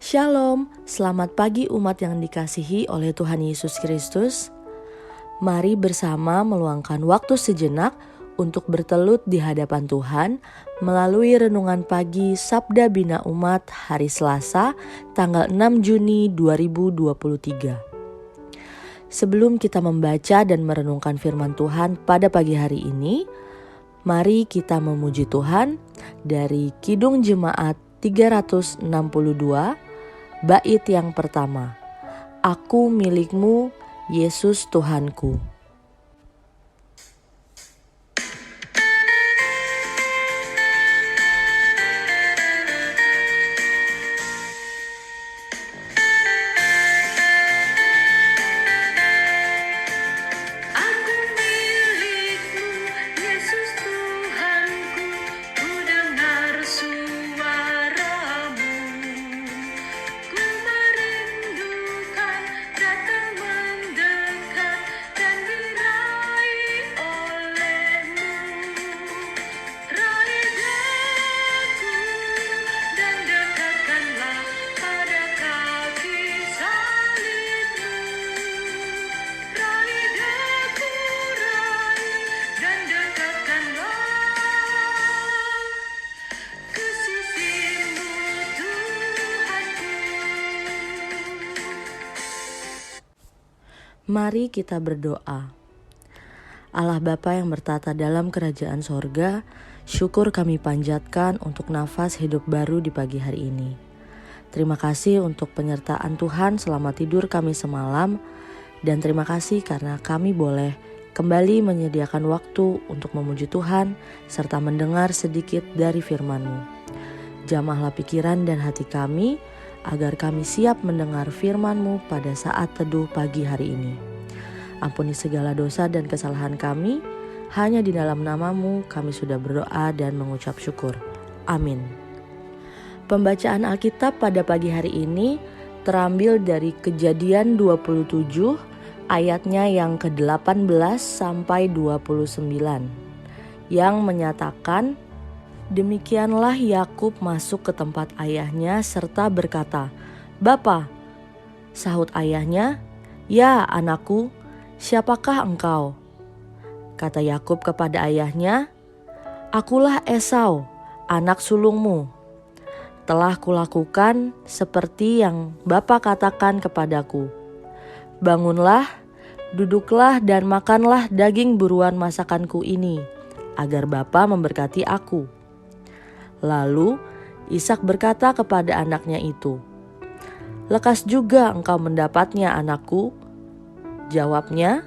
Shalom, selamat pagi umat yang dikasihi oleh Tuhan Yesus Kristus. Mari bersama meluangkan waktu sejenak untuk bertelut di hadapan Tuhan melalui renungan pagi Sabda Bina Umat hari Selasa, tanggal 6 Juni 2023. Sebelum kita membaca dan merenungkan firman Tuhan pada pagi hari ini, mari kita memuji Tuhan dari Kidung Jemaat 362, bait yang pertama. Aku milikmu, Yesus Tuhanku. Mari kita berdoa. Allah Bapa yang bertata dalam kerajaan sorga, syukur kami panjatkan untuk nafas hidup baru di pagi hari ini. Terima kasih untuk penyertaan Tuhan selama tidur kami semalam, dan terima kasih karena kami boleh kembali menyediakan waktu untuk memuji Tuhan serta mendengar sedikit dari firman-Mu. Jamahlah pikiran dan hati kami, agar kami siap mendengar firman-Mu pada saat teduh pagi hari ini. Ampuni segala dosa dan kesalahan kami, hanya di dalam nama-Mu kami sudah berdoa dan mengucap syukur. Amin. Pembacaan Alkitab pada pagi hari ini terambil dari Kejadian 27 ayatnya yang ke-18 sampai 29 yang menyatakan, demikianlah Yakub masuk ke tempat ayahnya serta berkata, "Bapa." Sahut ayahnya, "Ya anakku, siapakah engkau?" Kata Yakub kepada ayahnya, "Akulah Esau, anak sulungmu. Telah kulakukan seperti yang Bapa katakan kepadaku. Bangunlah, duduklah dan makanlah daging buruan masakanku ini, agar Bapa memberkati aku." Lalu Ishak berkata kepada anaknya itu, "Lekas juga engkau mendapatnya, anakku." Jawabnya,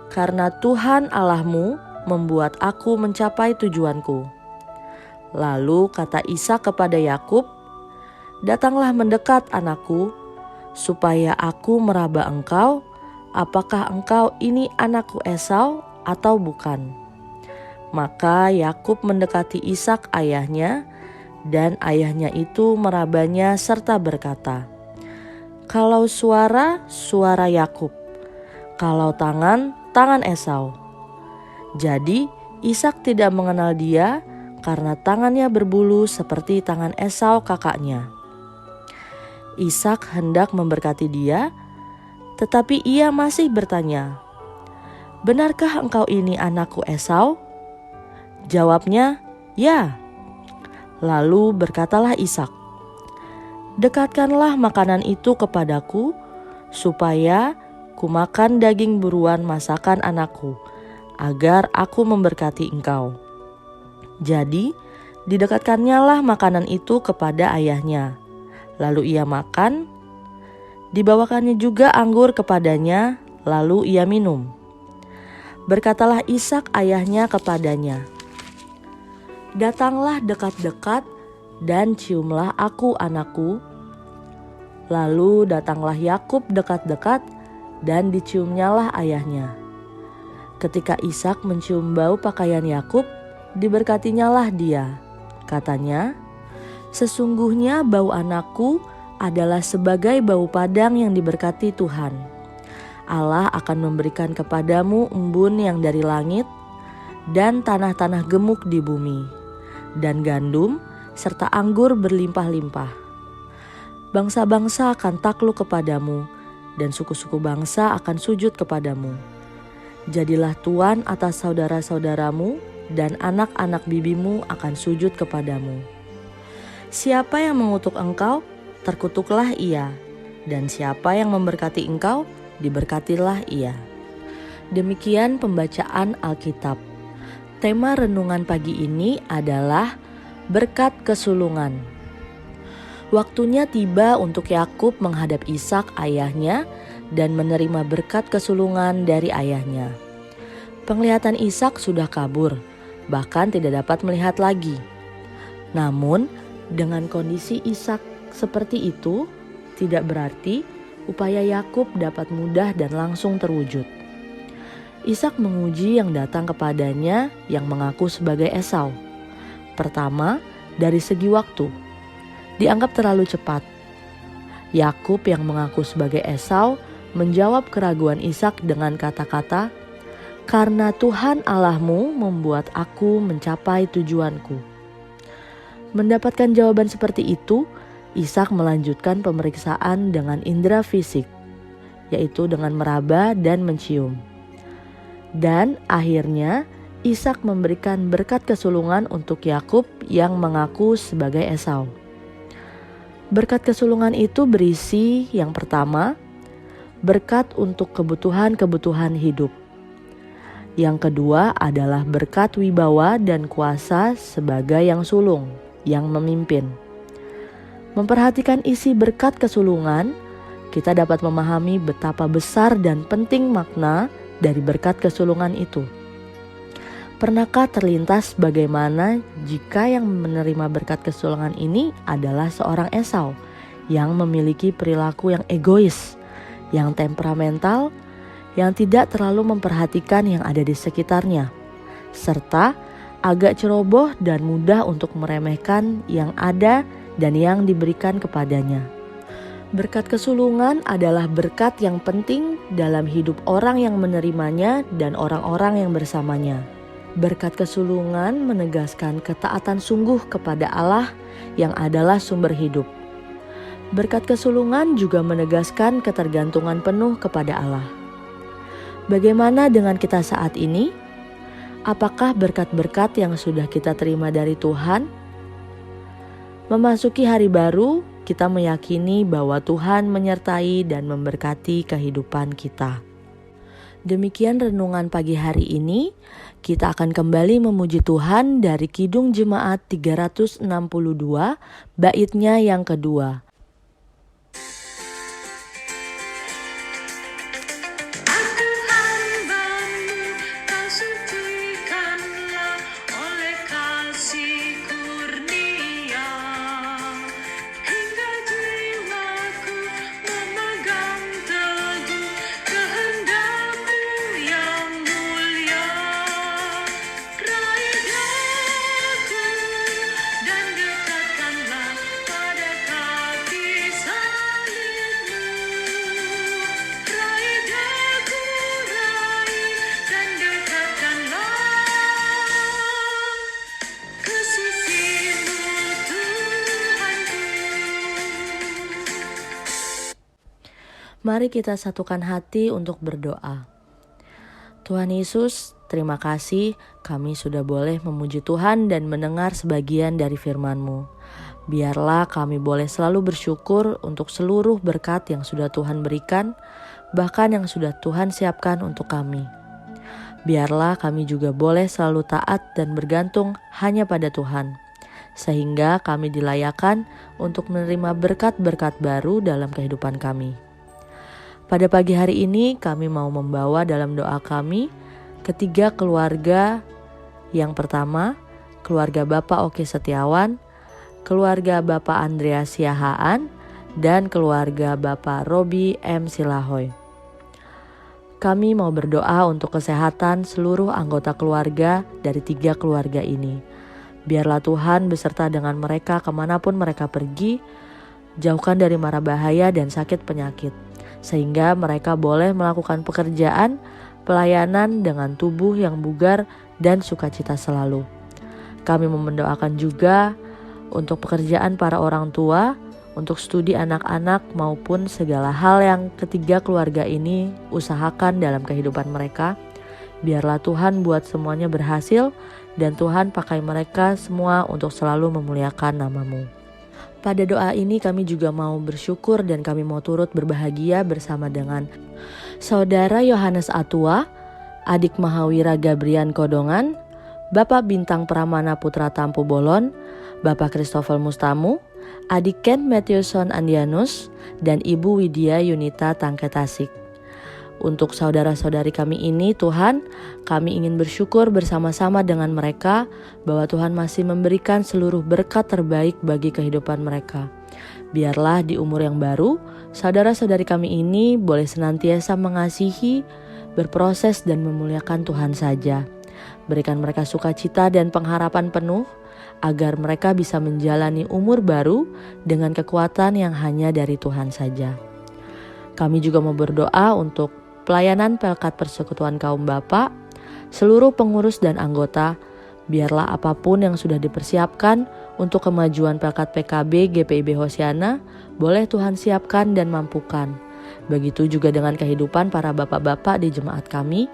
"Karena Tuhan Allahmu membuat aku mencapai tujuanku." Lalu kata Ishak kepada Yakub, "Datanglah mendekat, anakku, supaya aku meraba engkau, apakah engkau ini anakku Esau atau bukan." Maka Yakub mendekati Ishak ayahnya, dan ayahnya itu merabanya serta berkata, "Kalau suara, suara Yakub, kalau tangan, tangan Esau." Jadi Ishak tidak mengenal dia karena tangannya berbulu seperti tangan Esau kakaknya. Ishak hendak memberkati dia, tetapi ia masih bertanya, "Benarkah engkau ini anakku Esau?" Jawabnya, "Ya." Lalu berkatalah Ishak, "Dekatkanlah makanan itu kepadaku, supaya ku makan daging buruan masakan anakku, agar aku memberkati engkau." Jadi didekatkannyalah makanan itu kepada ayahnya. Lalu ia makan, dibawakannya juga anggur kepadanya, lalu ia minum. Berkatalah Ishak ayahnya kepadanya, "Datanglah dekat-dekat dan ciumlah aku, anakku." Lalu datanglah Yakub dekat-dekat dan diciumnyalah ayahnya. Ketika Ishak mencium bau pakaian Yakub, diberkatinyalah dia. Katanya, "Sesungguhnya bau anakku adalah sebagai bau padang yang diberkati Tuhan. Allah akan memberikan kepadamu embun yang dari langit dan tanah-tanah gemuk di bumi, dan gandum serta anggur berlimpah-limpah. Bangsa-bangsa akan takluk kepadamu, dan suku-suku bangsa akan sujud kepadamu. Jadilah tuan atas saudara-saudaramu, dan anak-anak bibimu akan sujud kepadamu. Siapa yang mengutuk engkau, terkutuklah ia, dan siapa yang memberkati engkau, diberkatilah ia. Demikian pembacaan Alkitab. Tema renungan pagi ini adalah berkat kesulungan. Waktunya tiba untuk Yakub menghadap Ishak ayahnya dan menerima berkat kesulungan dari ayahnya. Penglihatan Ishak sudah kabur, bahkan tidak dapat melihat lagi. Namun, dengan kondisi Ishak seperti itu, tidak berarti upaya Yakub dapat mudah dan langsung terwujud. Ishak menguji yang datang kepadanya yang mengaku sebagai Esau. Pertama, dari segi waktu, dianggap terlalu cepat. Yakub yang mengaku sebagai Esau menjawab keraguan Ishak dengan kata-kata, "Karena Tuhan Allahmu membuat aku mencapai tujuanku." Mendapatkan jawaban seperti itu, Ishak melanjutkan pemeriksaan dengan indera fisik, yaitu dengan meraba dan mencium. Dan akhirnya Ishak memberikan berkat kesulungan untuk Yakub yang mengaku sebagai Esau. Berkat kesulungan itu berisi yang pertama, berkat untuk kebutuhan-kebutuhan hidup. Yang kedua adalah berkat wibawa dan kuasa sebagai yang sulung, yang memimpin. Memperhatikan isi berkat kesulungan, kita dapat memahami betapa besar dan penting makna dari berkat kesulungan itu. Pernahkah terlintas bagaimana jika yang menerima berkat kesulungan ini adalah seorang Esau yang memiliki perilaku yang egois, yang temperamental, yang tidak terlalu memperhatikan yang ada di sekitarnya, serta agak ceroboh dan mudah untuk meremehkan yang ada dan yang diberikan kepadanya. Berkat kesulungan adalah berkat yang penting dalam hidup orang yang menerimanya dan orang-orang yang bersamanya. Berkat kesulungan menegaskan ketaatan sungguh kepada Allah yang adalah sumber hidup. Berkat kesulungan juga menegaskan ketergantungan penuh kepada Allah. Bagaimana dengan kita saat ini? Apakah berkat-berkat yang sudah kita terima dari Tuhan? Memasuki hari baru, kita meyakini bahwa Tuhan menyertai dan memberkati kehidupan kita. Demikian renungan pagi hari ini. Kita akan kembali memuji Tuhan dari Kidung Jemaat 362, baitnya yang kedua. Mari kita satukan hati untuk berdoa. Tuhan Yesus, terima kasih kami sudah boleh memuji Tuhan dan mendengar sebagian dari firman-Mu. Biarlah kami boleh selalu bersyukur untuk seluruh berkat yang sudah Tuhan berikan, bahkan yang sudah Tuhan siapkan untuk kami. Biarlah kami juga boleh selalu taat dan bergantung hanya pada Tuhan, sehingga kami dilayakan untuk menerima berkat-berkat baru dalam kehidupan kami. Pada pagi hari ini kami mau membawa dalam doa kami ketiga keluarga. Yang pertama, keluarga Bapak Oki Setiawan, keluarga Bapak Andreas Siahaan, dan keluarga Bapak Robi M. Silahoy. Kami mau berdoa untuk kesehatan seluruh anggota keluarga dari tiga keluarga ini. Biarlah Tuhan beserta dengan mereka kemanapun mereka pergi, jauhkan dari mara bahaya dan sakit penyakit, sehingga mereka boleh melakukan pekerjaan, pelayanan dengan tubuh yang bugar dan sukacita selalu. Kami mendoakan juga untuk pekerjaan para orang tua, untuk studi anak-anak maupun segala hal yang ketiga keluarga ini usahakan dalam kehidupan mereka. Biarlah Tuhan buat semuanya berhasil dan Tuhan pakai mereka semua untuk selalu memuliakan nama-Mu. Pada doa ini kami juga mau bersyukur dan kami mau turut berbahagia bersama dengan Saudara Yohanes Atua, Adik Mahawira Gabrian Kodongan, Bapak Bintang Pramana Putra Tampu Bolon, Bapak Christopher Mustamu, Adik Ken Matthewson Andianus, dan Ibu Widya Yunita Tangketasik. Untuk saudara-saudari kami ini, Tuhan, kami ingin bersyukur bersama-sama dengan mereka bahwa Tuhan masih memberikan seluruh berkat terbaik bagi kehidupan mereka. Biarlah di umur yang baru, saudara-saudari kami ini boleh senantiasa mengasihi, berproses dan memuliakan Tuhan saja. Berikan mereka sukacita dan pengharapan penuh, agar mereka bisa menjalani umur baru dengan kekuatan yang hanya dari Tuhan saja. Kami juga mau berdoa untuk pelayanan Pelkat Persekutuan Kaum Bapa, seluruh pengurus dan anggota, biarlah apapun yang sudah dipersiapkan untuk kemajuan Pelkat PKB GPIB Hosiana, boleh Tuhan siapkan dan mampukan. Begitu juga dengan kehidupan para bapak-bapak di jemaat kami,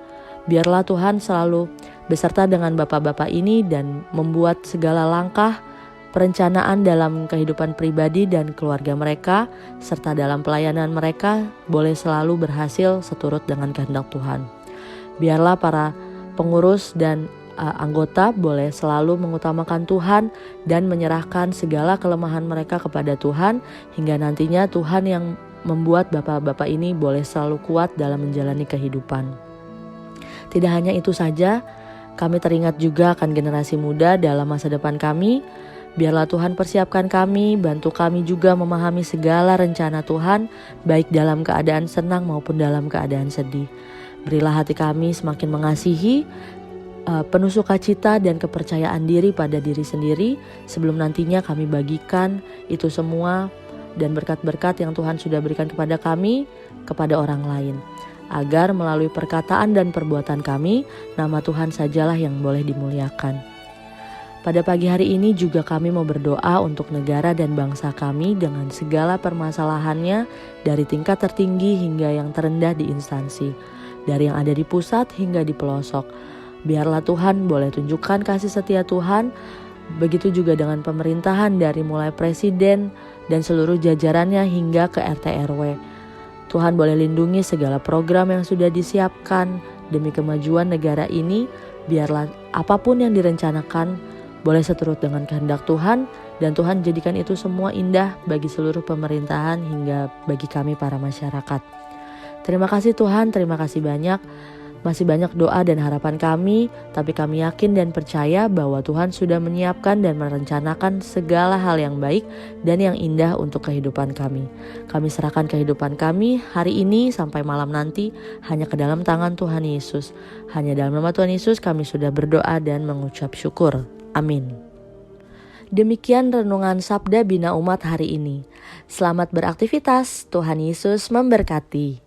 biarlah Tuhan selalu beserta dengan bapak-bapak ini dan membuat segala langkah perencanaan dalam kehidupan pribadi dan keluarga mereka, serta dalam pelayanan mereka boleh selalu berhasil seturut dengan kehendak Tuhan. Biarlah para pengurus dan anggota boleh selalu mengutamakan Tuhan dan menyerahkan segala kelemahan mereka kepada Tuhan, hingga nantinya Tuhan yang membuat bapak-bapak ini boleh selalu kuat dalam menjalani kehidupan. Tidak hanya itu saja, kami teringat juga akan generasi muda dalam masa depan kami. Biarlah Tuhan persiapkan kami, bantu kami juga memahami segala rencana Tuhan, baik dalam keadaan senang maupun dalam keadaan sedih. Berilah hati kami semakin mengasihi, penuh sukacita dan kepercayaan diri pada diri sendiri, sebelum nantinya kami bagikan itu semua dan berkat-berkat yang Tuhan sudah berikan kepada kami, kepada orang lain. Agar melalui perkataan dan perbuatan kami, nama Tuhan sajalah yang boleh dimuliakan. Pada pagi hari ini juga kami mau berdoa untuk negara dan bangsa kami dengan segala permasalahannya, dari tingkat tertinggi hingga yang terendah di instansi, dari yang ada di pusat hingga di pelosok. Biarlah Tuhan boleh tunjukkan kasih setia Tuhan, begitu juga dengan pemerintahan dari mulai presiden dan seluruh jajarannya hingga ke RT RW. Tuhan boleh lindungi segala program yang sudah disiapkan demi kemajuan negara ini. Biarlah apapun yang direncanakan boleh seturut dengan kehendak Tuhan, dan Tuhan jadikan itu semua indah bagi seluruh pemerintahan hingga bagi kami para masyarakat. Terima kasih Tuhan, terima kasih banyak. Masih banyak doa dan harapan kami, tapi kami yakin dan percaya bahwa Tuhan sudah menyiapkan dan merencanakan segala hal yang baik dan yang indah untuk kehidupan kami. Kami serahkan kehidupan kami hari ini sampai malam nanti hanya ke dalam tangan Tuhan Yesus. Hanya dalam nama Tuhan Yesus kami sudah berdoa dan mengucap syukur. Amin. Demikian renungan Sabda Bina Umat hari ini. Selamat beraktivitas, Tuhan Yesus memberkati.